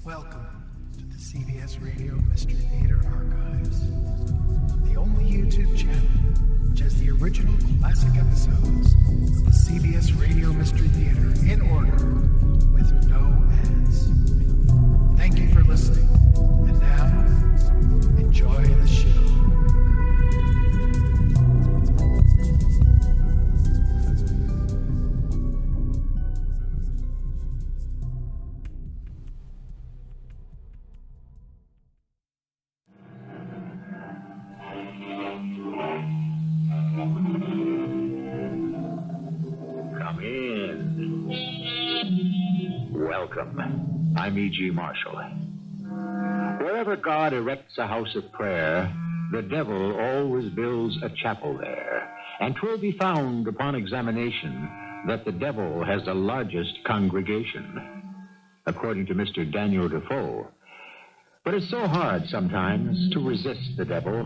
Welcome to the CBS Radio Mystery Theater Archives, the only YouTube channel which has the original classic episodes of the CBS Radio Mystery Theater in order with no ads. Thank you for listening, and now, enjoy the show. I'm E.G. Marshall. Wherever God erects a house of prayer, the devil always builds a chapel there. And 'twill be found upon examination that the devil has the largest congregation, according to Mr. Daniel Defoe. But it's so hard sometimes to resist the devil.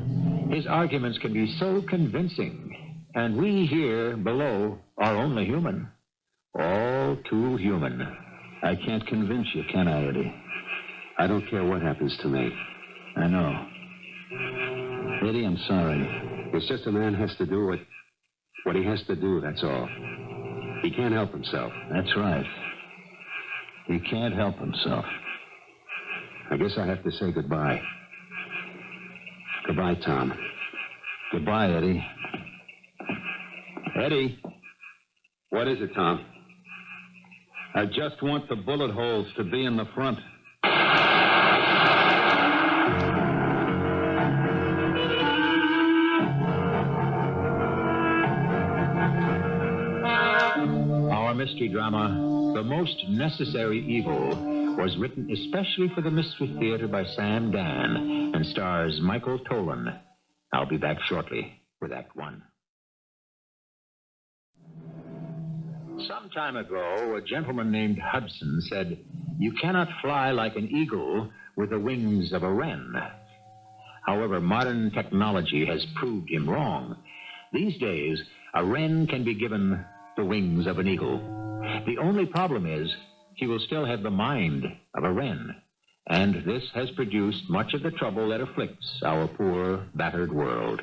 His arguments can be so convincing, and we here below are only human. All too human. I can't convince you, can I, Eddie? I don't care what happens to me. I know. Eddie, I'm sorry. It's just a man has to do what he has to do, that's all. He can't help himself. That's right. He can't help himself. I guess I have to say goodbye. Goodbye, Tom. Goodbye, Eddie. Eddie. What is it, Tom? I just want the bullet holes to be in the front. Our mystery drama, The Most Necessary Evil, was written especially for the Mystery Theater by Sam Dann and stars Michael Tolan. I'll be back shortly with Act One. Some time ago, a gentleman named Hudson said, "You cannot fly like an eagle with the wings of a wren." However, modern technology has proved him wrong. These days, a wren can be given the wings of an eagle. The only problem is he will still have the mind of a wren, and this has produced much of the trouble that afflicts our poor, battered world.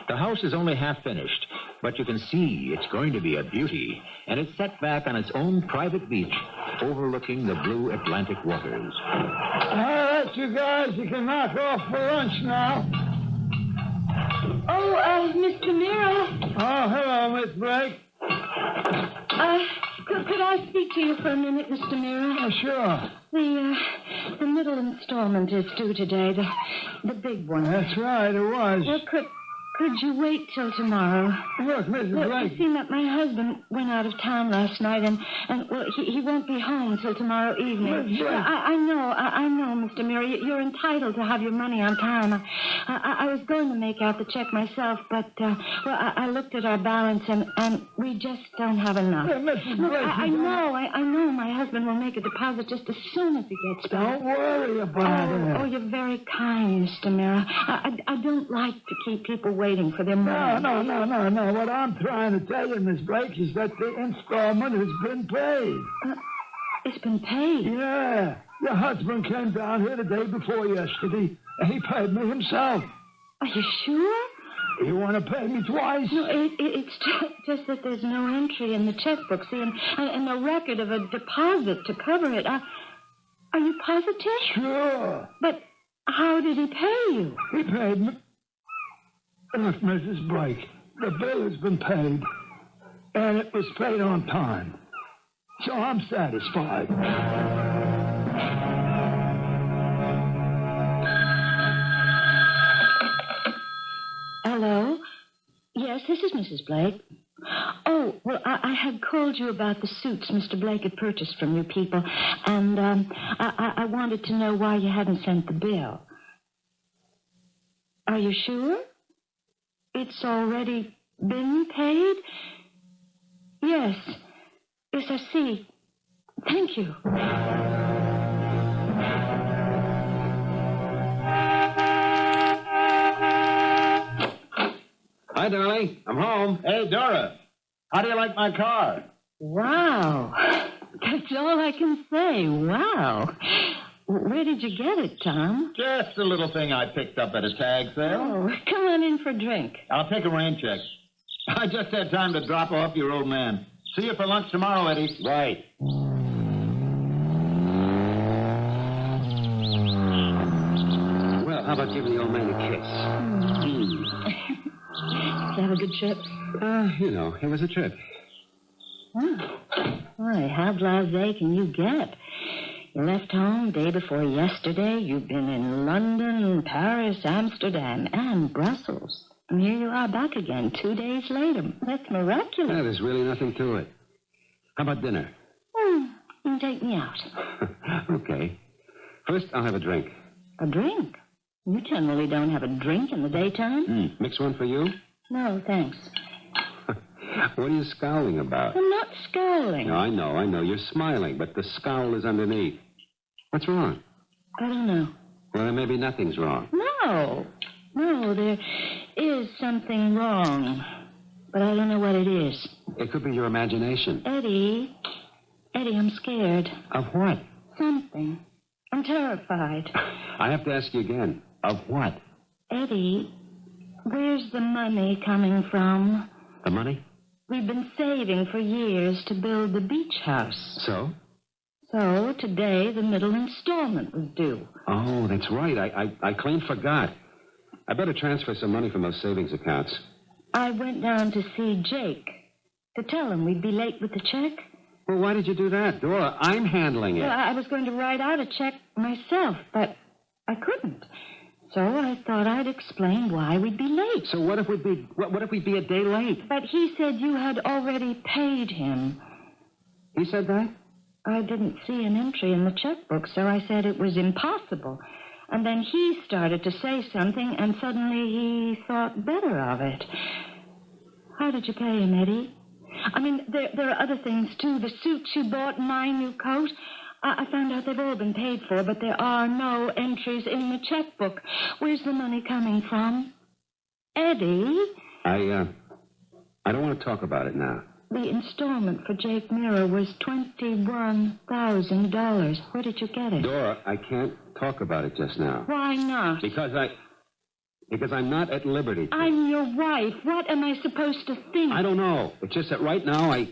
The house is only half finished, but you can see it's going to be a beauty, and it's set back on its own private beach overlooking the blue Atlantic waters. All right, you guys, you can knock off for lunch now. Oh, Mr. Mira. Oh, hello, Miss Blake. Could I speak to you for a minute, Mr. Mira? Oh, sure. The middle installment is due today, the big one. That's right, it was. Well, could you wait till tomorrow? Look, Mrs. Blake. You see, my husband went out of town last night, and he won't be home till tomorrow evening. Miss Blake. I know, Mr. Mira. You're entitled to have your money on time. I was going to make out the check myself, but, I looked at our balance, and we just don't have enough. Yeah, Mrs. Blake. I know my husband will make a deposit just as soon as he gets back. Don't worry about it. Oh, you're very kind, Mr. Mira. I don't like to keep people waiting for their money. No. What I'm trying to tell you, Miss Blake, is that the installment has been paid. It's been paid? Yeah. Your husband came down here the day before yesterday, and he paid me himself. Are you sure? You want to pay me twice? No, it's just that there's no entry in the checkbook, see, and no record of a deposit to cover it. Are you positive? Sure. But how did he pay you? He paid me. Look, Mrs. Blake, the bill has been paid, and it was paid on time. So I'm satisfied. Hello? Yes, this is Mrs. Blake. Oh, well, I had called you about the suits Mr. Blake had purchased from you people, and I wanted to know why you hadn't sent the bill. Are you sure? It's already been paid? Yes. Yes, I see. Thank you. Hi, darling. I'm home. Hey, Dora, how do you like my car? Wow. That's all I can say. Wow. Where did you get it, Tom? Just a little thing I picked up at a tag sale. Oh, come on in for a drink. I'll take a rain check. I just had time to drop off your old man. See you for lunch tomorrow, Eddie. Right. Well, how about giving the old man a kiss? Did you have a good trip? It was a trip. Oh. Boy, how blasé can you get? You left home day before yesterday. You've been in London, Paris, Amsterdam, and Brussels. And here you are back again 2 days later. That's miraculous. Yeah, there's really nothing to it. How about dinner? You can take me out. Okay. First, I'll have a drink. A drink? You generally don't have a drink in the daytime. Mix one for you? No, thanks. What are you scowling about? I'm not scowling. No, I know. You're smiling, but the scowl is underneath. What's wrong? I don't know. Well, then maybe nothing's wrong. No, there is something wrong. But I don't know what it is. It could be your imagination. Eddie, I'm scared. Of what? Something. I'm terrified. I have to ask you again. Of what? Eddie, where's the money coming from? The money? We've been saving for years to build the beach house. So? So today the middle installment was due. Oh, that's right. I clean forgot. I better transfer some money from those savings accounts. I went down to see Jake to tell him we'd be late with the check. Well, why did you do that, Dora? I'm handling it. Well, I was going to write out a check myself, but I couldn't. So I thought I'd explain why we'd be late. So what if we'd be a day late? But he said you had already paid him. He said that? I didn't see an entry in the checkbook, so I said it was impossible. And then he started to say something, and suddenly he thought better of it. How did you pay him, Eddie? I mean, there are other things, too. The suits you bought, my new coat. I found out they've all been paid for, but there are no entries in the checkbook. Where's the money coming from? Eddie? I don't want to talk about it now. The installment for Jake Mirror was $21,000. Where did you get it? Dora, I can't talk about it just now. Why not? Because I'm not at liberty. I'm your wife. What am I supposed to think? I don't know. It's just that right now I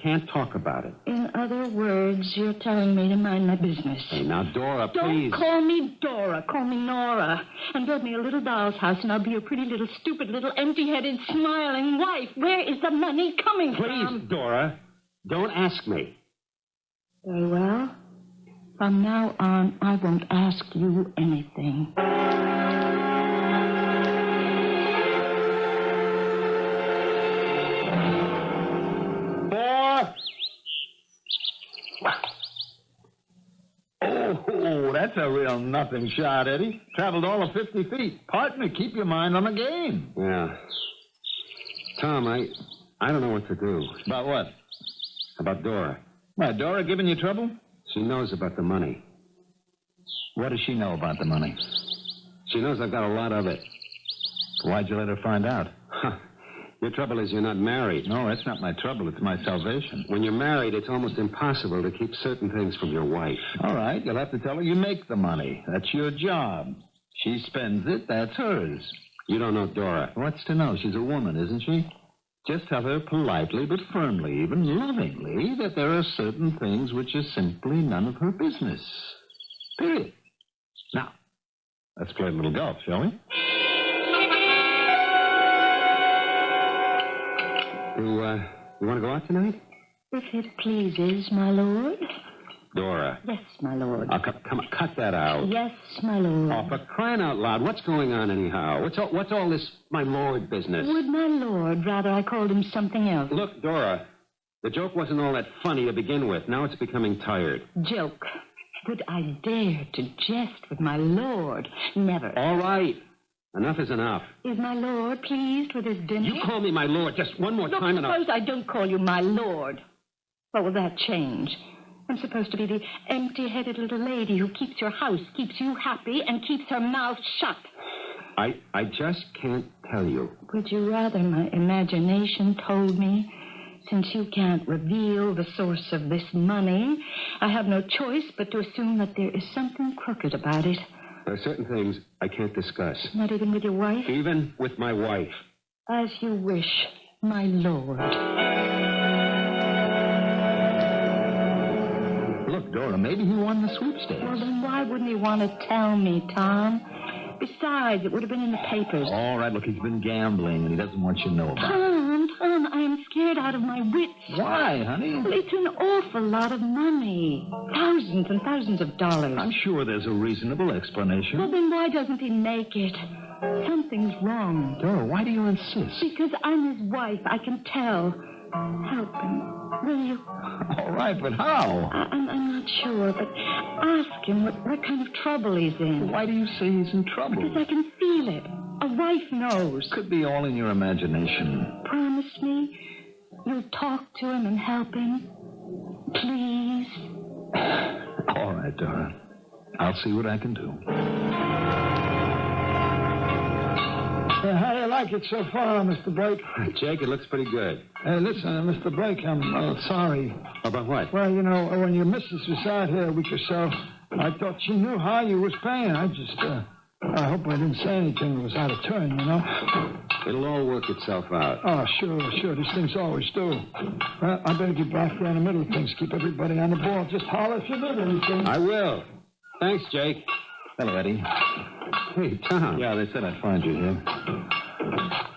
can't talk about it. In other words, you're telling me to mind my business. Hey, now, Dora, Don't please. call me Dora. Call me Nora. And build me a little doll's house, and I'll be your pretty little, stupid little, empty-headed, smiling wife. Where is the money coming from? Please, Dora, don't ask me. Very well. From now on, I won't ask you anything. Oh, that's a real nothing shot, Eddie. Traveled all of 50 feet. Partner, keep your mind on the game. Yeah. Tom, I don't know what to do. About what? About Dora. Why, Dora giving you trouble? She knows about the money. What does she know about the money? She knows I've got a lot of it. Why'd you let her find out? Your trouble is you're not married. No, that's not my trouble. It's my salvation. When you're married, it's almost impossible to keep certain things from your wife. All right, you'll have to tell her you make the money. That's your job. She spends it, that's hers. You don't know Dora. What's to know? She's a woman, isn't she? Just tell her politely, but firmly, even lovingly, that there are certain things which are simply none of her business. Period. Now, let's play a little golf, shall we? You want to go out tonight? If it pleases, my lord. Dora. Yes, my lord. Come on, cut that out. Yes, my lord. Oh, for crying out loud, what's going on anyhow? What's all this my lord business? Would my lord rather I called him something else? Look, Dora, the joke wasn't all that funny to begin with. Now it's becoming tired. Joke. Would I dare to jest with my lord? Never. All right. Enough is enough. Is my lord pleased with his dinner? You call me my lord just one more time and suppose I don't call you my lord. What will that change? I'm supposed to be the empty-headed little lady who keeps your house, keeps you happy, and keeps her mouth shut. I just can't tell you. Would you rather my imagination told me Since you can't reveal the source of this money, I have no choice but to assume that there is something crooked about it. There are certain things I can't discuss. Not even with your wife? Even with my wife. As you wish, my lord. Look, Dora, maybe he won the sweepstakes. Well, then why wouldn't he want to tell me, Tom? Besides, it would have been in the papers. All right, look, he's been gambling, and he doesn't want you to know about it. Tom, I am scared out of my wits. Why, honey? Well, it's an awful lot of money. Thousands and thousands of dollars. I'm sure there's a reasonable explanation. Well, then why doesn't he make it? Something's wrong. Dora, why do you insist? Because I'm his wife. I can tell. Help him, will you? All right, but how? I'm not sure, but ask him what kind of trouble he's in. Why do you say he's in trouble? Because I can feel it. A wife knows. Could be all in your imagination. Promise me you'll talk to him and help him. Please. All right, Dora. I'll see what I can do. How do you like it so far, Mr. Blake? Jake, it looks pretty good. Hey, listen, Mr. Blake, I'm sorry. About what? Well, you know, when your missus was out here a week or so, I thought she knew how you was paying. I hope I didn't say anything that was out of turn, you know? It'll all work itself out. Oh, sure. These things always do. Well, I better get back there in the middle of things. Keep everybody on the ball. Just holler if you need anything. I will. Thanks, Jake. Hello, Eddie. Hey, Tom. Yeah, they said I'd find you here.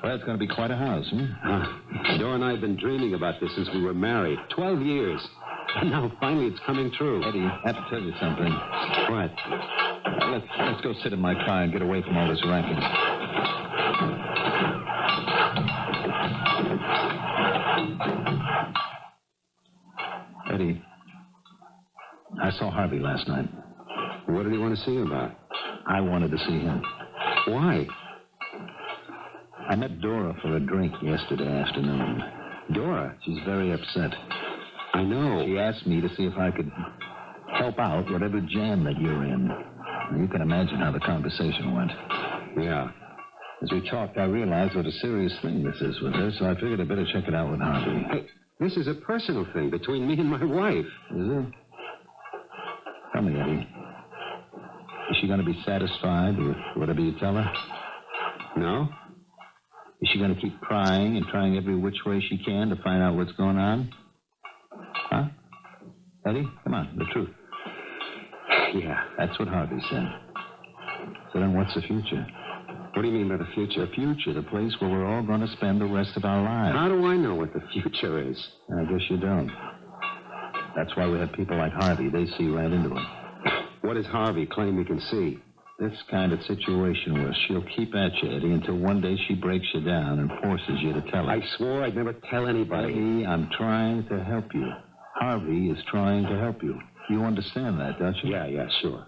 Well, it's going to be quite a house, Dora and I have been dreaming about this since we were married. 12 years. And now, finally, it's coming true. Eddie, I have to tell you something. What? Let's go sit in my car and get away from all this racket. Eddie, I saw Harvey last night. What did he want to see him about? I wanted to see him. Why? I met Dora for a drink yesterday afternoon. Dora? She's very upset. I know. She asked me to see if I could help out whatever jam that you're in. You can imagine how the conversation went. Yeah. As we talked, I realized what a serious thing this is with her, so I figured I'd better check it out with Harvey. Hey, this is a personal thing between me and my wife. Is it? Tell me, Eddie. Is she going to be satisfied with whatever you tell her? No? Is she going to keep prying and trying every which way she can to find out what's going on? Huh? Eddie, come on, the truth. Yeah. That's what Harvey said. So then what's the future? What do you mean by the future? The future, the place where we're all going to spend the rest of our lives. How do I know what the future is? I guess you don't. That's why we have people like Harvey. They see right into it. What does Harvey claim he can see? This kind of situation where she'll keep at you, Eddie, until one day she breaks you down and forces you to tell her. I swore I'd never tell anybody. Eddie, I'm trying to help you. Harvey is trying to help you. You understand that, don't you? Yeah, sure.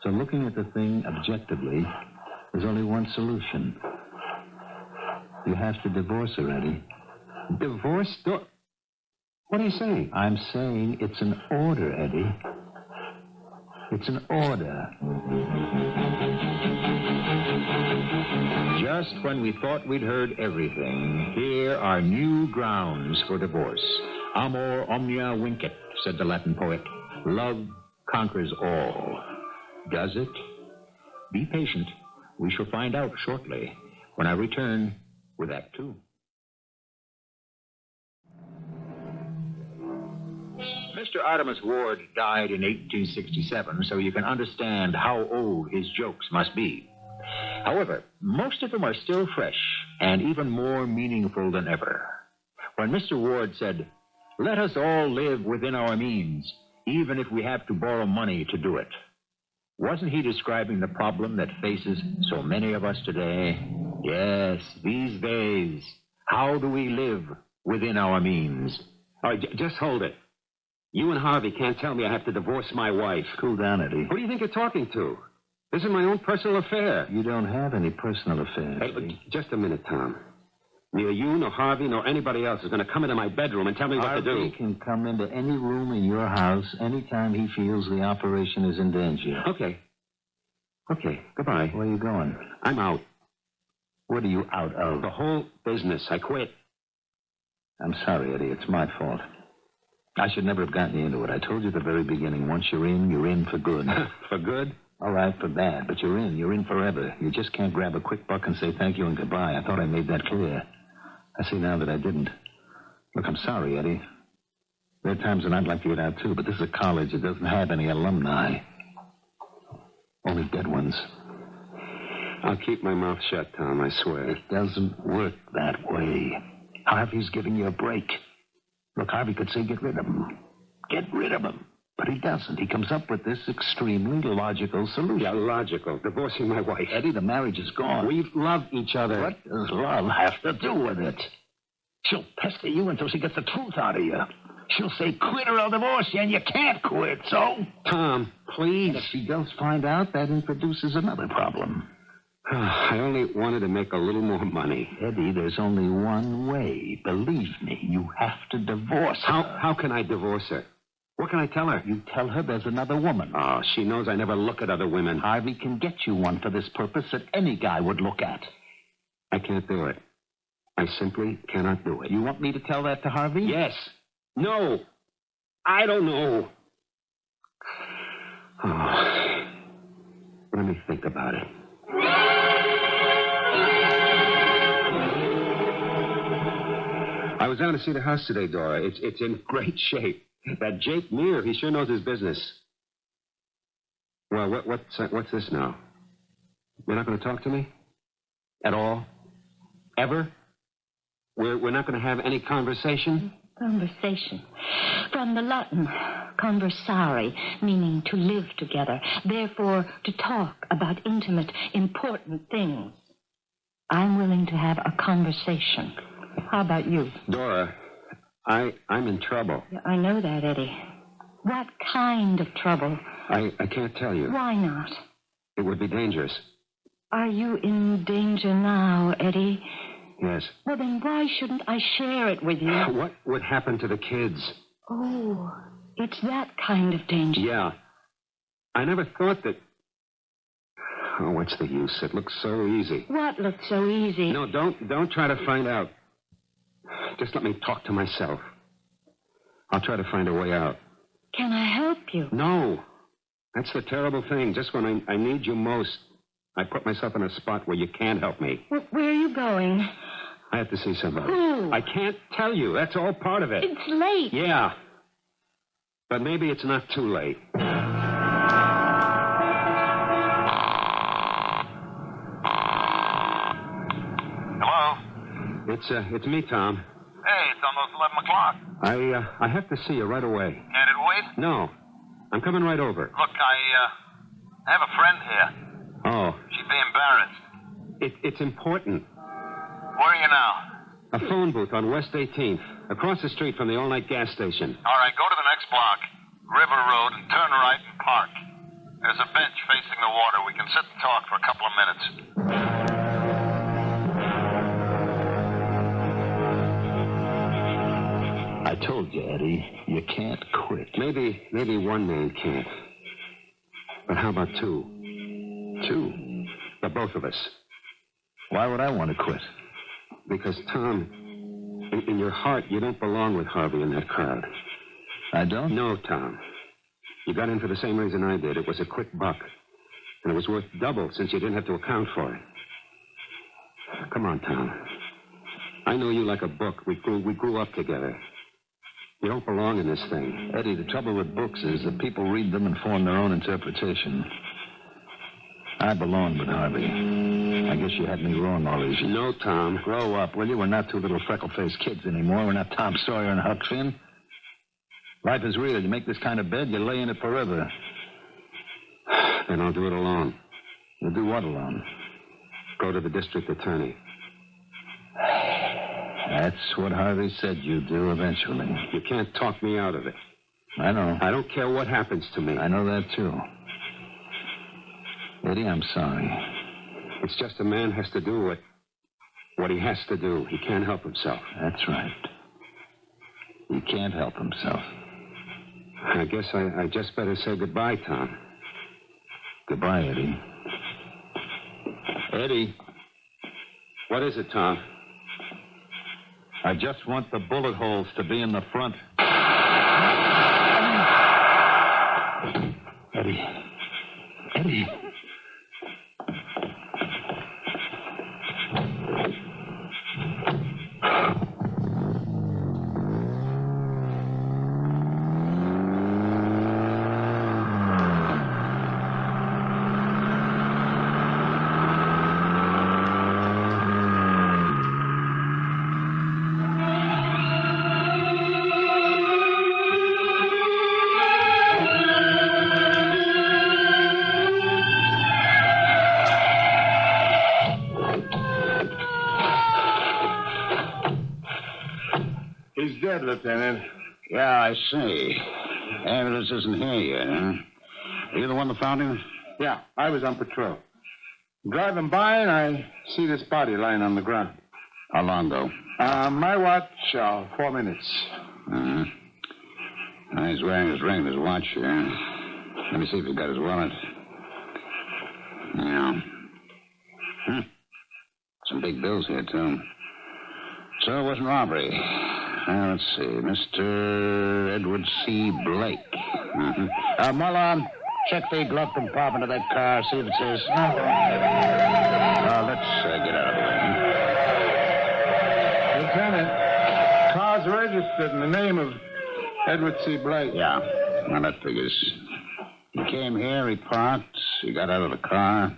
So looking at the thing objectively, there's only one solution. You have to divorce her, Eddie. Divorce? What are you saying? I'm saying it's an order, Eddie. It's an order. Just when we thought we'd heard everything, here are new grounds for divorce. Amor omnia vincit, said the Latin poet. Love conquers all. Does it? Be patient. We shall find out shortly when I return with Act Two. Mr. Artemus Ward died in 1867, so you can understand how old his jokes must be. However, most of them are still fresh and even more meaningful than ever. When Mr. Ward said, "Let us all live within our means, even if we have to borrow money to do it," wasn't he describing the problem that faces so many of us today? Yes, these days. How do we live within our means? All right, just hold it. You and Harvey can't tell me I have to divorce my wife. Cool down, Eddie. Who do you think you're talking to? This is my own personal affair. You don't have any personal affairs. Hey, Eddie. just a minute, Tom. Neither you, nor Harvey, nor anybody else is going to come into my bedroom and tell me what to do. Harvey can come into any room in your house anytime he feels the operation is in danger. Okay, goodbye. Where are you going? I'm out. What are you out of? The whole business. I quit. I'm sorry, Eddie. It's my fault. I should never have gotten you into it. I told you at the very beginning, once you're in for good. For good? All right, for bad, but you're in forever. You just can't grab a quick buck and say thank you and goodbye. I thought I made that clear. I see now that I didn't. Look, I'm sorry, Eddie. There are times when I'd like to get out, too, but this is a college that doesn't have any alumni. Only dead ones. I'll keep my mouth shut, Tom, I swear. It doesn't work that way. Harvey's giving you a break. Look, Harvey could say get rid of him. Get rid of him. But he doesn't. He comes up with this extremely logical solution. Yeah, logical. Divorcing my wife. Eddie, the marriage is gone. We love each other. What does love have to do with it? She'll pester you until she gets the truth out of you. She'll say, quit or I'll divorce you, and you can't quit, so... Tom, please. And if she does find out, that introduces another problem. I only wanted to make a little more money. Eddie, there's only one way. Believe me, you have to divorce her. How can I divorce her? What can I tell her? You tell her there's another woman. Oh, she knows I never look at other women. Harvey can get you one for this purpose that any guy would look at. I can't do it. I simply cannot do it. You want me to tell that to Harvey? Yes. No. I don't know. Oh. Let me think about it. I was down to see the house today, Dora. It's in great shape. That Jake Muir, he sure knows his business. Well, what's this now? You're not going to talk to me? At all? Ever? We're not going to have any conversation? Conversation. From the Latin, conversare, meaning to live together. Therefore, to talk about intimate, important things. I'm willing to have a conversation. How about you? Dora, I'm in trouble. I know that, Eddie. What kind of trouble? I can't tell you. Why not? It would be dangerous. Are you in danger now, Eddie? Yes. Well, then why shouldn't I share it with you? What would happen to the kids? Oh, it's that kind of danger. Yeah. I never thought that... Oh, what's the use? It looks so easy. What looks so easy? No, don't try to find out. Just let me talk to myself. I'll try to find a way out. Can I help you? No. That's the terrible thing. Just when I need you most, I put myself in a spot where you can't help me. Where are you going? I have to see somebody. Who? I can't tell you. That's all part of it. It's late. Yeah. But maybe it's not too late. Hello? It's me, Tom. Hey, it's almost 11 o'clock. I have to see you right away. Can't it wait? No. I'm coming right over. Look, I have a friend here. Oh. She'd be embarrassed. It's important. Where are you now? A phone booth on West 18th, across the street from the all-night gas station. All right, go to the next block, River Road, and turn right and park. There's a bench facing the water. We can sit and talk for a couple of minutes. I told you, Eddie, you can't quit. Maybe one man can't. But how about two? Two? The both of us. Why would I want to quit? Because, Tom, in your heart, you don't belong with Harvey in that crowd. I don't? No, Tom. You got in for the same reason I did. It was a quick buck. And it was worth double since you didn't have to account for it. Come on, Tom. I know you like a book. We grew up together. You don't belong in this thing. Eddie, the trouble with books is that people read them and form their own interpretation. I belong with Harvey. I guess you had me wrong all these years. No, Tom. Grow up, will you? We're not two little freckle-faced kids anymore. We're not Tom Sawyer and Huck Finn. Life is real. You make this kind of bed, you lay in it forever. Then I'll do it alone. You'll do what alone? Go to the district attorney. That's what Harvey said you'd do eventually. You can't talk me out of it. I know. I don't care what happens to me. I know that, too. Eddie, I'm sorry. It's just a man has to do what he has to do. He can't help himself. That's right. He can't help himself. I guess I just better say goodbye, Tom. Goodbye, Eddie. Eddie. What is it, Tom? I just want the bullet holes to be in the front. Eddie. Eddie. He's dead, Lieutenant. Yeah, I see. Ambulance isn't here yet, huh? Are you the one that found him? Yeah, I was on patrol. Driving by, and I see this body lying on the ground. How long ago? My watch, 4 minutes. He's wearing his ring and his watch here. Let me see if he's got his wallet. Yeah. Some big bills here, too. So it wasn't robbery. Let's see. Mr. Edward C. Blake. Mullen, check the glove compartment of that car. See if it says... let's get out of the way. Lieutenant, car's registered in the name of Edward C. Blake. Yeah, well, that figures. He came here, he parked, he got out of the car.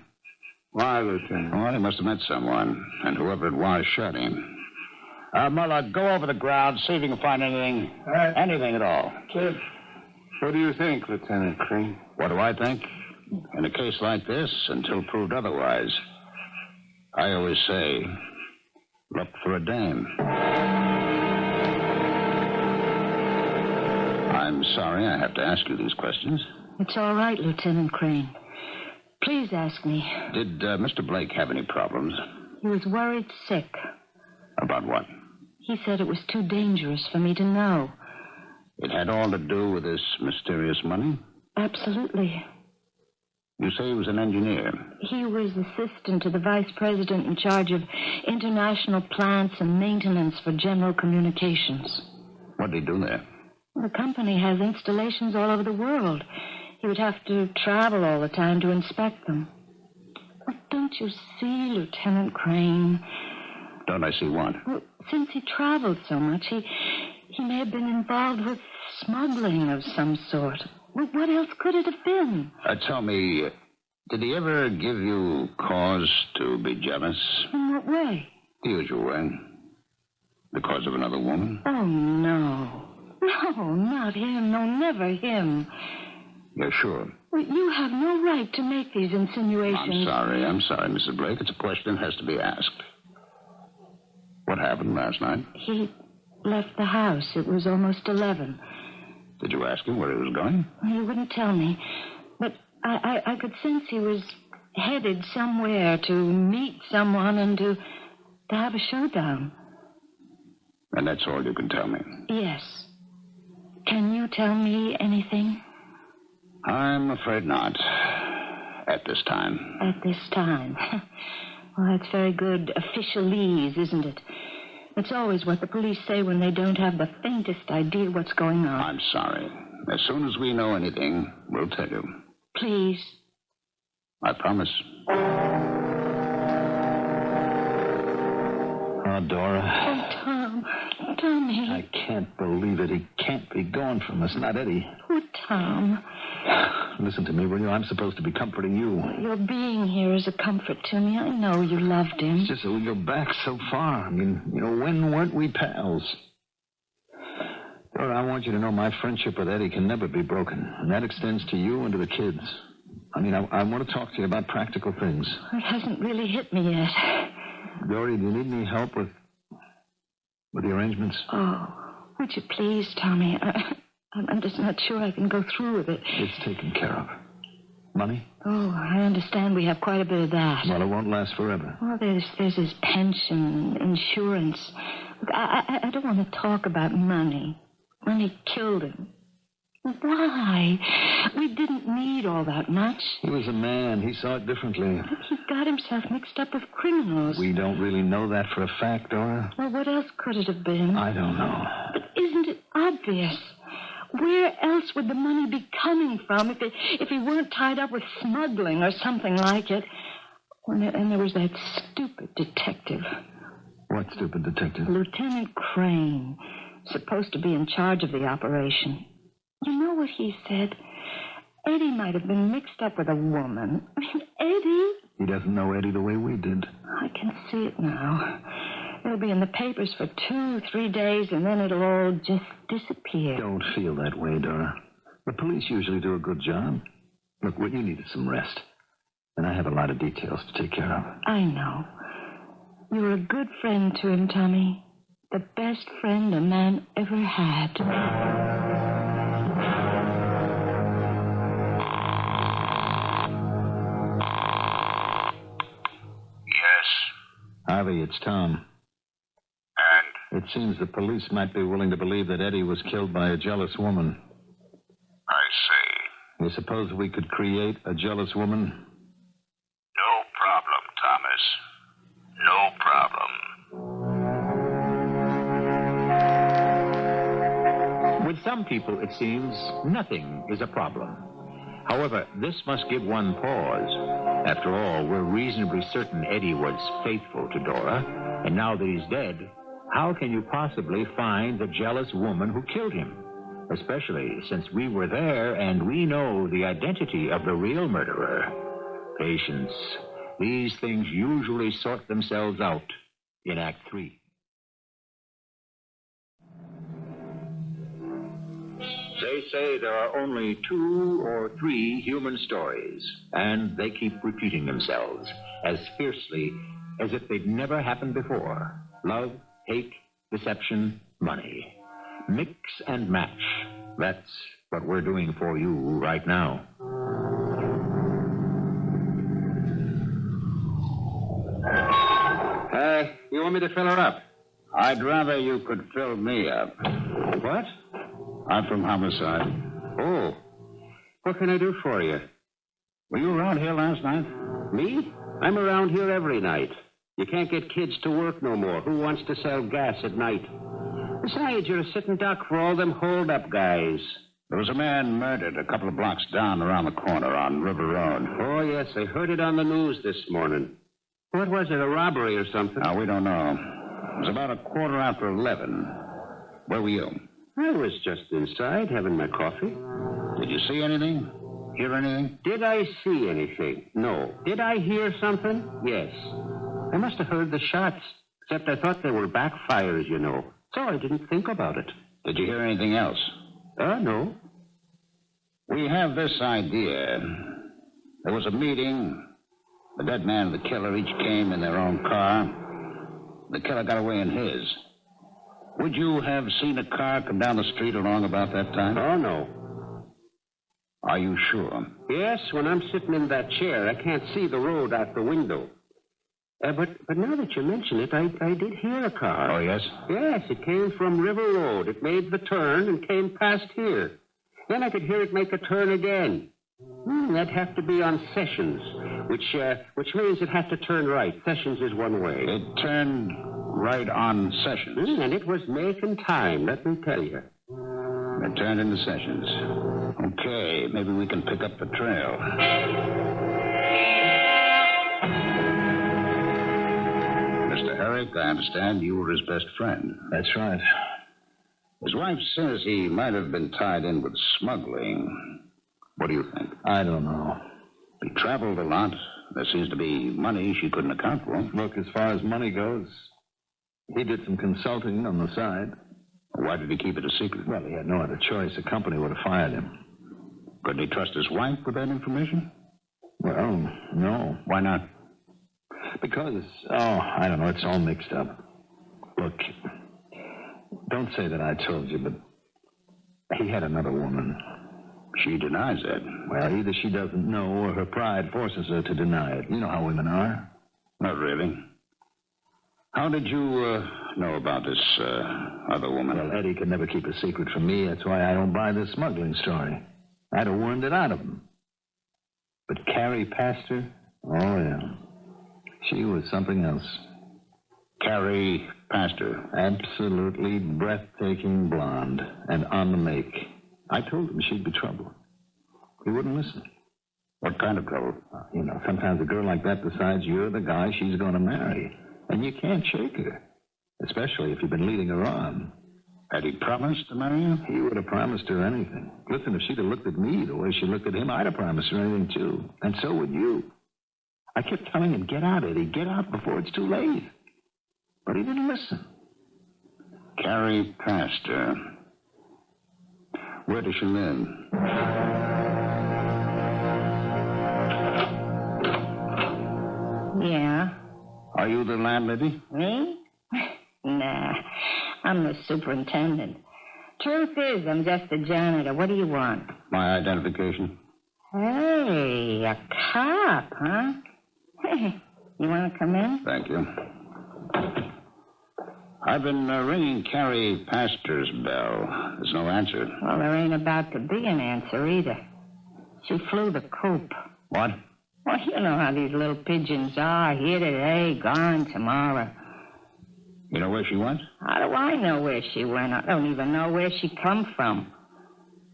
Why, Lieutenant? Well, he must have met someone, and whoever it was shot him. Mullen, go over the ground, see if you can find anything. Anything at all. Kid, what do you think, Lieutenant Crane? What do I think? In a case like this, until proved otherwise, I always say, look for a dame. I'm sorry I have to ask you these questions. It's all right, Lieutenant Crane. Please ask me. Did Mr. Blake have any problems? He was worried sick. About what? He said it was too dangerous for me to know. It had all to do with this mysterious money? Absolutely. You say he was an engineer? He was assistant to the vice president in charge of international plants and maintenance for general communications. What did he do there? The company has installations all over the world. He would have to travel all the time to inspect them. But don't you see, Lieutenant Crane? Don't I see what? Well, since he traveled so much, he may have been involved with smuggling of some sort. Well, what else could it have been? Tell me, did he ever give you cause to be jealous? In what way? The usual way. Because of another woman? Oh, no. No, not him. No, never him. You're sure? Well, you have no right to make these insinuations. I'm sorry, Mrs. Blake. It's a question that has to be asked. What happened last night? He left the house. It was almost 11. Did you ask him where he was going? He wouldn't tell me. But I could sense he was headed somewhere to meet someone and to have a showdown. And that's all you can tell me? Yes. Can you tell me anything? I'm afraid not. At this time. At this time. Well, that's very good officialese, isn't it? It's always what the police say when they don't have the faintest idea what's going on. I'm sorry. As soon as we know anything, we'll tell you. Please. I promise. Oh, Dora. Oh, Tom. Tommy. I can't believe it. He can't be gone from us. Not Eddie. Oh, Tom. Listen to me, will you? I'm supposed to be comforting you. Your being here is a comfort to me. I know you loved him. It's just that we go back so far. I mean, when weren't we pals? Dora, I want you to know my friendship with Eddie can never be broken. And that extends to you and to the kids. I mean, I want to talk to you about practical things. It hasn't really hit me yet. Dory, do you need any help with the arrangements? Oh, would you please, Tommy? I'm just not sure I can go through with it. It's taken care of. Money? Oh, I understand we have quite a bit of that. Well, it won't last forever. Well, there's his pension, insurance. Look, I don't want to talk about money. Money killed him. Why? We didn't need all that much. He was a man. He saw it differently. But he got himself mixed up with criminals. We don't really know that for a fact, Dora. Well, what else could it have been? I don't know. But isn't it obvious? Where else would the money be coming from if he weren't tied up with smuggling or something like it? And there was that stupid detective. What stupid detective? Lieutenant Crane, supposed to be in charge of the operation. You know what he said? Eddie might have been mixed up with a woman. I mean, Eddie? He doesn't know Eddie the way we did. I can see it now. It'll be in the papers for 2-3 days, and then it'll all just disappear. Don't feel that way, Dora. The police usually do a good job. Look, what you need is some rest. And I have a lot of details to take care of. I know. You were a good friend to him, Tommy. The best friend a man ever had. Harvey, it's Tom. And? It seems the police might be willing to believe that Eddie was killed by a jealous woman. I see. You suppose we could create a jealous woman? No problem, Thomas. No problem. With some people, it seems, nothing is a problem. However, this must give one pause. After all, we're reasonably certain Eddie was faithful to Dora, and now that he's dead, how can you possibly find the jealous woman who killed him? Especially since we were there and we know the identity of the real murderer. Patience. These things usually sort themselves out in Act 3. They say there are only 2 or 3 human stories, and they keep repeating themselves as fiercely as if they'd never happened before. Love, hate, deception, money. Mix and match. That's what we're doing for you right now. You want me to fill her up? I'd rather you could fill me up. What? I'm from homicide. Oh. What can I do for you? Were you around here last night? Me? I'm around here every night. You can't get kids to work no more. Who wants to sell gas at night? Besides, you're a sitting duck for all them hold-up guys. There was a man murdered a couple of blocks down around the corner on River Road. Oh, yes, I heard it on the news this morning. What was it, a robbery or something? Now, we don't know. It was about 11:15. Where were you? I was just inside having my coffee. Did you see anything? Hear anything? Did I see anything? No. Did I hear something? Yes. I must have heard the shots, except I thought they were backfires, you know. So I didn't think about it. Did you hear anything else? No. We have this idea. There was a meeting. The dead man and the killer each came in their own car. The killer got away in his. Would you have seen a car come down the street along about that time? Oh, no. Are you sure? Yes, when I'm sitting in that chair, I can't see the road out the window. But now that you mention it, I did hear a car. Oh, yes? Yes, it came from River Road. It made the turn and came past here. Then I could hear it make a turn again. That'd have to be on Sessions, which means it had to turn right. Sessions is one way. It turned right on Sessions. And it was making time, let me tell you. It turned into Sessions. Okay, maybe we can pick up the trail. Mr. Herrick, I understand you were his best friend. That's right. His wife says he might have been tied in with smuggling. What do you think? I don't know. He traveled a lot. There seems to be money she couldn't account for. Look, as far as money goes, he did some consulting on the side. Why did he keep it a secret? Well, he had no other choice. The company would have fired him. Couldn't he trust his wife with that information? Well, no. Why not? Because, I don't know, it's all mixed up. Look, don't say that I told you, but he had another woman. She denies that. Well, either she doesn't know or her pride forces her to deny it. You know how women are. Not really. How did you know about this other woman? Well, Eddie can never keep a secret from me. That's why I don't buy this smuggling story. I'd have wormed it out of him. But Carrie Pastor? Oh, yeah. She was something else. Carrie Pastor. Absolutely breathtaking blonde and on the make. I told him she'd be trouble. He wouldn't listen. What kind of trouble? Sometimes a girl like that decides you're the guy she's going to marry. And you can't shake her. Especially if you've been leading her on. Had he promised to marry her? He would have promised her anything. Listen, if she'd have looked at me the way she looked at him, I'd have promised her anything, too. And so would you. I kept telling him, get out, Eddie. Get out before it's too late. But he didn't listen. Carrie Pastor. Where does she live? Yeah. Are you the landlady? Me? Nah. I'm the superintendent. Truth is, I'm just a janitor. What do you want? My identification. Hey, a cop, huh? Hey, you want to come in? Thank you. I've been ringing Carrie Pastor's bell. There's no answer. Well, there ain't about to be an answer either. She flew the coop. What? Well, you know how these little pigeons are. Here today, gone tomorrow. You know where she went? How do I know where she went? I don't even know where she come from.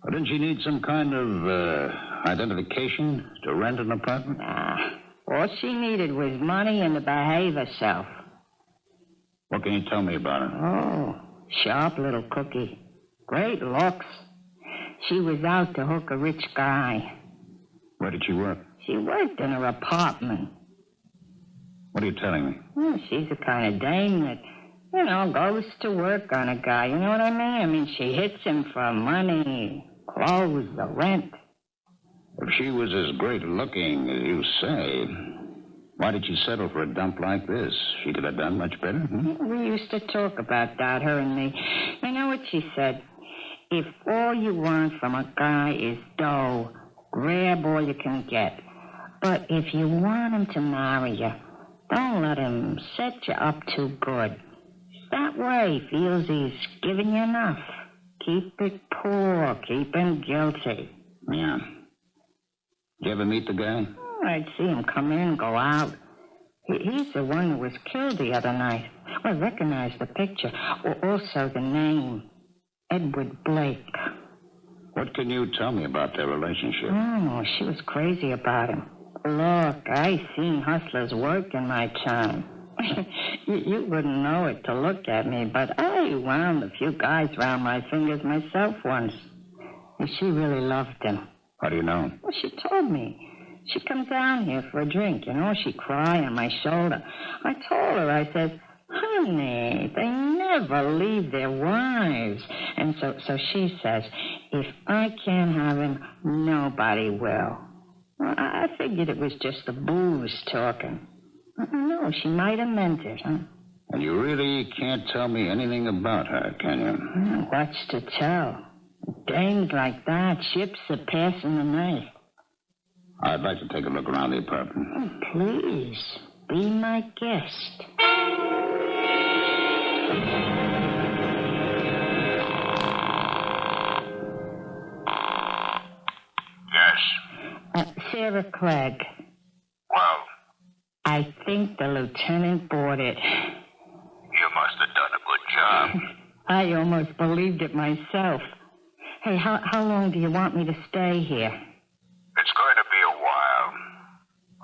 Well, didn't she need some kind of identification to rent an apartment? Nah. All she needed was money and to behave herself. What can you tell me about her? Oh, sharp little cookie. Great looks. She was out to hook a rich guy. Where did she work? She worked in her apartment. What are you telling me? Well, she's the kind of dame that, goes to work on a guy. You know what I mean? I mean, she hits him for money, clothes, the rent. If she was as great looking as you say, why did she settle for a dump like this? She could have done much better. We used to talk about that, her and me. You know what she said? If all you want from a guy is dough, grab all you can get. But if you want him to marry you, don't let him set you up too good. That way he feels he's giving you enough. Keep it poor, keep him guilty. Yeah. Did you ever meet the guy? I'd see him come in, go out. He's the one who was killed the other night. Well, I recognize the picture. Also the name. Edward Blake. What can you tell me about their relationship? Oh, she was crazy about him. Look, I seen hustlers work in my time. You wouldn't know it to look at me, but I wound a few guys round my fingers myself once. And she really loved him. How do you know? Well, she told me. She comes down here for a drink, She'd cry on my shoulder. I told her, I said, honey, they never leave their wives. And so she says, if I can't have him, nobody will. Well, I figured it was just the booze talking. No, she might have meant it, huh? And you really can't tell me anything about her, can you? What's to tell? Dames like that, ships are passing the night. I'd like to take a look around the apartment. Oh, please, be my guest. Yes. Sarah Clegg. Well, I think the lieutenant bought it. you must have done a good job. I almost believed it myself. Hey, how long do you want me to stay here? It's going to be a while.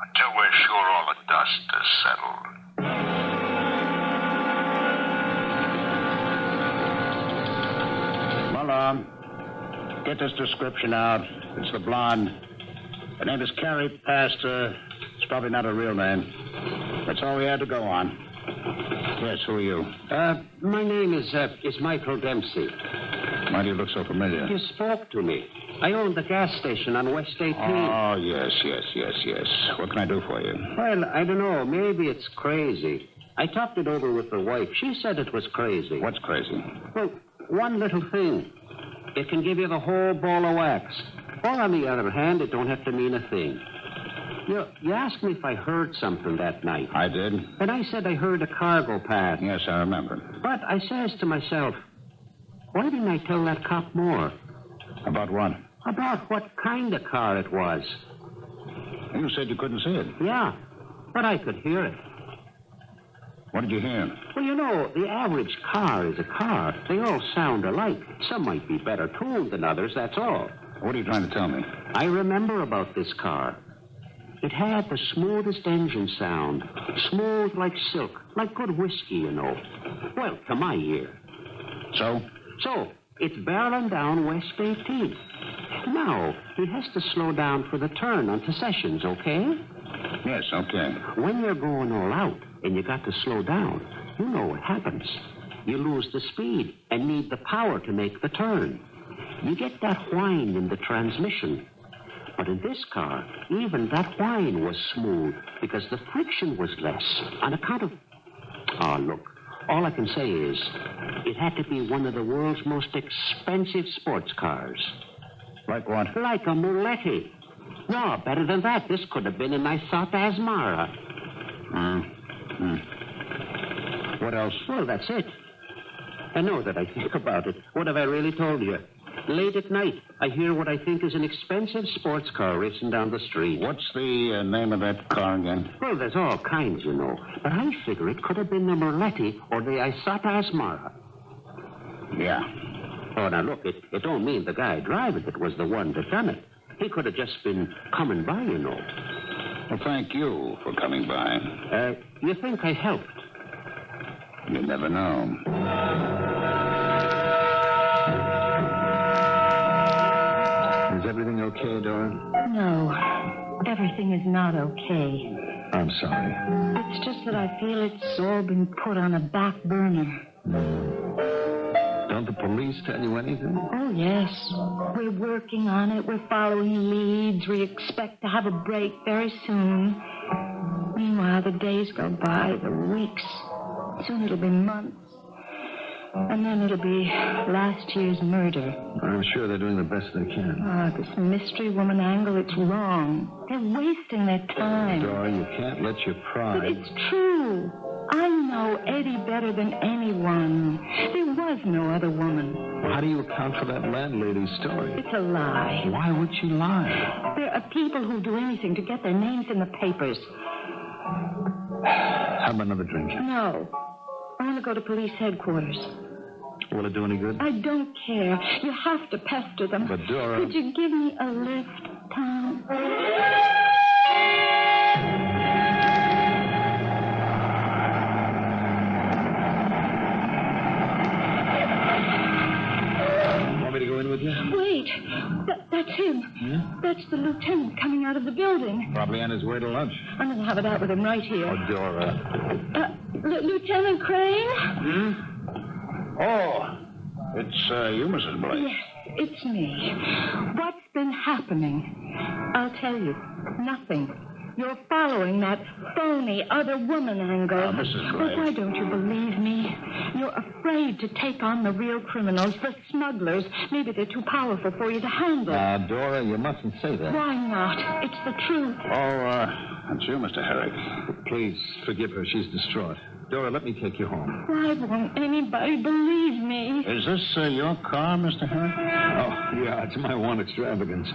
Until we're sure all the dust is settled. Well, get this description out. It's the blonde. Her name is Carrie Pastor. It's probably not a real name. That's all we had to go on. Yes, who are you? My name is Michael Dempsey. Why do you look so familiar? You spoke to me. I own the gas station on West 18th. Oh, yes. What can I do for you? Well, I don't know. Maybe it's crazy. I talked it over with the wife. She said it was crazy. What's crazy? Well, one little thing. It can give you the whole ball of wax. Or, on the other hand, it don't have to mean a thing. You asked me if I heard something that night. I did. And I said I heard a car go past. Yes, I remember. But I says to myself, why didn't I tell that cop more? About what? About what kind of car it was. You said you couldn't see it. Yeah, but I could hear it. What did you hear? Well, you know, the average car is a car. They all sound alike. Some might be better tuned than others, that's all. What are you trying to tell me? I remember about this car. It had the smoothest engine sound. Smooth like silk, like good whiskey, you know. Well, to my ear. So? So, it's barreling down West 18th. Now, he has to slow down for the turn onto Sessions, okay? Yes, okay. When you're going all out and you got to slow down, you know what happens. You lose the speed and need the power to make the turn. You get that whine in the transmission. But in this car, even that whine was smooth because the friction was less on account of... Oh, look, all I can say is it had to be one of the world's most expensive sports cars. Like what? Like a Muletti. No, better than that. This could have been a nice Asmara. What else? Well, that's it. And now that I think about it, what have I really told you? Late at night, I hear what I think is an expensive sports car racing down the street. What's the name of that car again? Well, there's all kinds, you know. But I figure it could have been the Muletti or the Asmara. Yeah. Oh, now look, it don't mean the guy driving it was the one that done it. He could have just been coming by, you know. Well, thank you for coming by. You think I helped? You never know. Is everything okay, Dora? No, everything is not okay. I'm sorry. It's just that I feel it's all been put on a back burner. Don't the police tell you anything? Oh, yes. We're working on it. We're following leads. We expect to have a break very soon. Meanwhile, the days go by, the weeks. Soon it'll be months. And then it'll be last year's murder. I'm sure they're doing the best they can. Ah, this mystery woman angle, it's wrong. They're wasting their time. Dora, you can't let your pride... But it's true. I know Eddie better than anyone. There was no other woman. How do you account for that landlady's story? It's a lie. Why would she lie? There are people who'll do anything to get their names in the papers. Have another drink. No. I want to go to police headquarters. Will it do any good? I don't care. You have to pester them. But, Dora... Could you give me a lift, Tom? Want me to go in with you? Wait. That's him. Yeah? That's the lieutenant coming out of the building. Probably on his way to lunch. I'm going to have it out with him right here. Oh, Dora. Lieutenant Crane? Oh, it's you, Mrs. Blake. Yes, it's me. What's been happening? I'll tell you. Nothing. You're following that phony other woman angle. Mrs. Blake. But why don't you believe me? You're afraid to take on the real criminals, the smugglers. Maybe they're too powerful for you to handle. Dora, you mustn't say that. Why not? It's the truth. Oh, it's you, Mr. Herrick. Please forgive her. She's distraught. Dora, let me take you home. Why won't anybody believe me? Is this your car, Mr. Herrick? Oh, yeah, it's my one extravagance.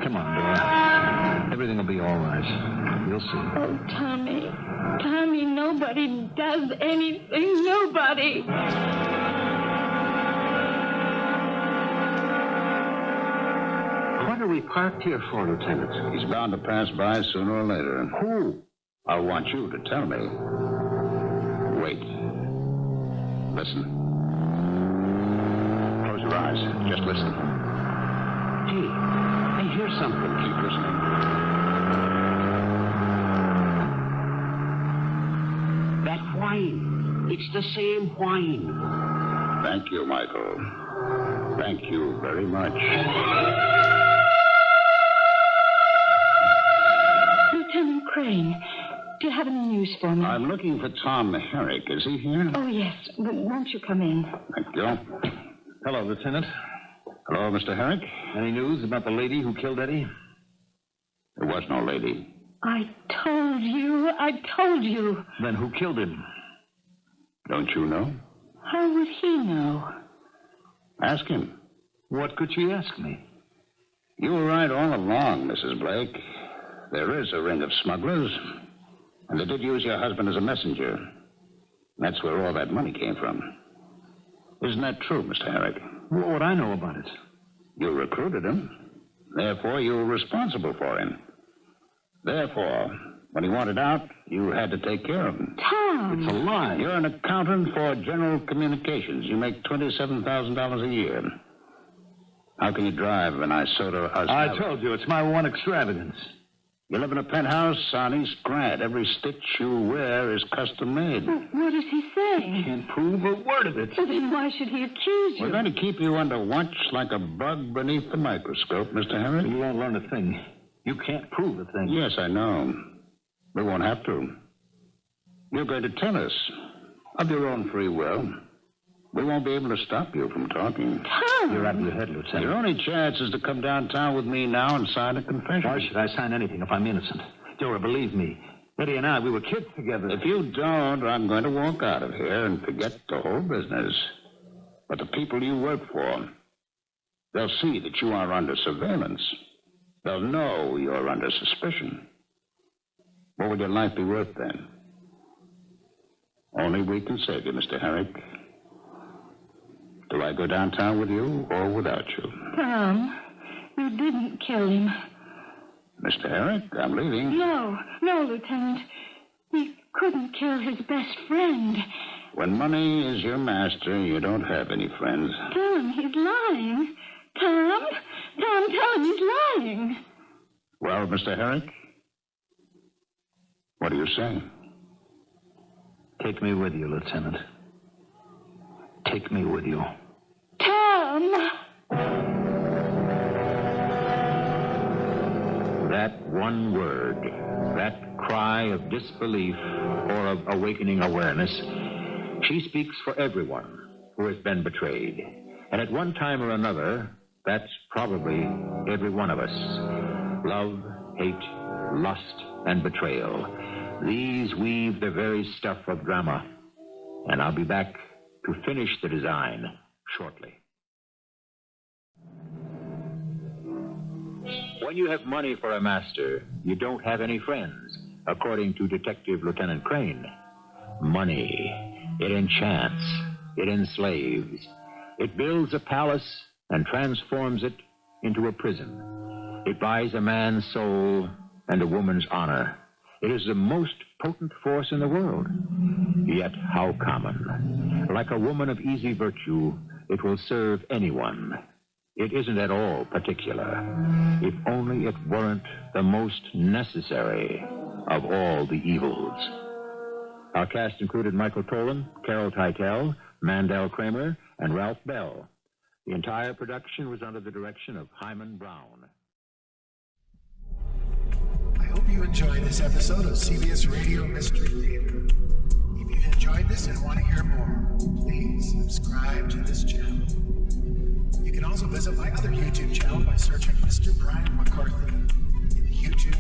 Come on, Dora. Everything will be all right. You'll see. Oh, Tommy. Tommy, nobody does anything. Nobody. What are we parked here for, Lieutenant? He's bound to pass by sooner or later. Who? I want you to tell me. Wait. Listen. Close your eyes. Just listen. Gee, I hear something. Keep listening. That whine. It's the same whine. Thank you, Michael. Thank you very much. Lieutenant Crane, do you have any news for me? I'm looking for Tom Herrick. Is he here? Oh, yes. Won't you come in? Thank you. Hello, Lieutenant. Hello, Mr. Herrick. Any news about the lady who killed Eddie? There was no lady. I told you. Then who killed him? Don't you know? How would he know? Ask him. What could she ask me? You were right all along, Mrs. Blake. There is a ring of smugglers, and they did use your husband as a messenger. That's where all that money came from. Isn't that true, Mr. Herrick? What would I know about it? You recruited him. Therefore, you were responsible for him. Therefore, when he wanted out, you had to take care of him. Tom! It's a lie. You're an accountant for general communications. You make $27,000 a year. How can you drive an Isotta? I told you, it's my one extravagance. You live in a penthouse on East Grant. Every stitch you wear is custom made. What is he saying? Can't prove a word of it. Well, then why should he accuse you? We're going to keep you under watch like a bug beneath the microscope, Mr. Herrick. You won't learn a thing. You can't prove a thing. Yes, I know. We won't have to. You're going to tell us, of your own free will. We won't be able to stop you from talking. Tom! You're out of your head, Lieutenant. Your only chance is to come downtown with me now and sign a confession. Why should I sign anything if I'm innocent? Dora, believe me. Eddie and I, we were kids together. If you don't, I'm going to walk out of here and forget the whole business. But the people you work for, they'll see that you are under surveillance. They'll know you're under suspicion. What would your life be worth then? Only we can save you, Mr. Herrick. Do I go downtown with you or without you? Tom, you didn't kill him. Mr. Herrick, I'm leaving. No, Lieutenant. He couldn't kill his best friend. When money is your master, you don't have any friends. Tom, he's lying. Tom, tell him he's lying. Well, Mr. Herrick, what do you say? Take me with you, Lieutenant. Take me with you. Tom! That one word, that cry of disbelief or of awakening awareness, she speaks for everyone who has been betrayed. And at one time or another, that's probably every one of us. Love, hate, lust, and betrayal. These weave the very stuff of drama. And I'll be back to finish the design shortly. When you have money for a master, you don't have any friends, according to Detective Lieutenant Crane. Money, it enchants, it enslaves. It builds a palace and transforms it into a prison. It buys a man's soul and a woman's honor. It is the most potent force in the world. Yet how common. Like a woman of easy virtue, it will serve anyone. It isn't at all particular. If only it weren't the most necessary of all the evils. Our cast included Michael Tolan, Carol Teitel, Mandel Kramer, and Ralph Bell. The entire production was under the direction of Hyman Brown. I hope you enjoyed this episode of CBS Radio Mystery Theater. If you've enjoyed this and want to hear more, please subscribe to this channel. You can also visit my other YouTube channel by searching Mr. Brian McCarthy in the YouTube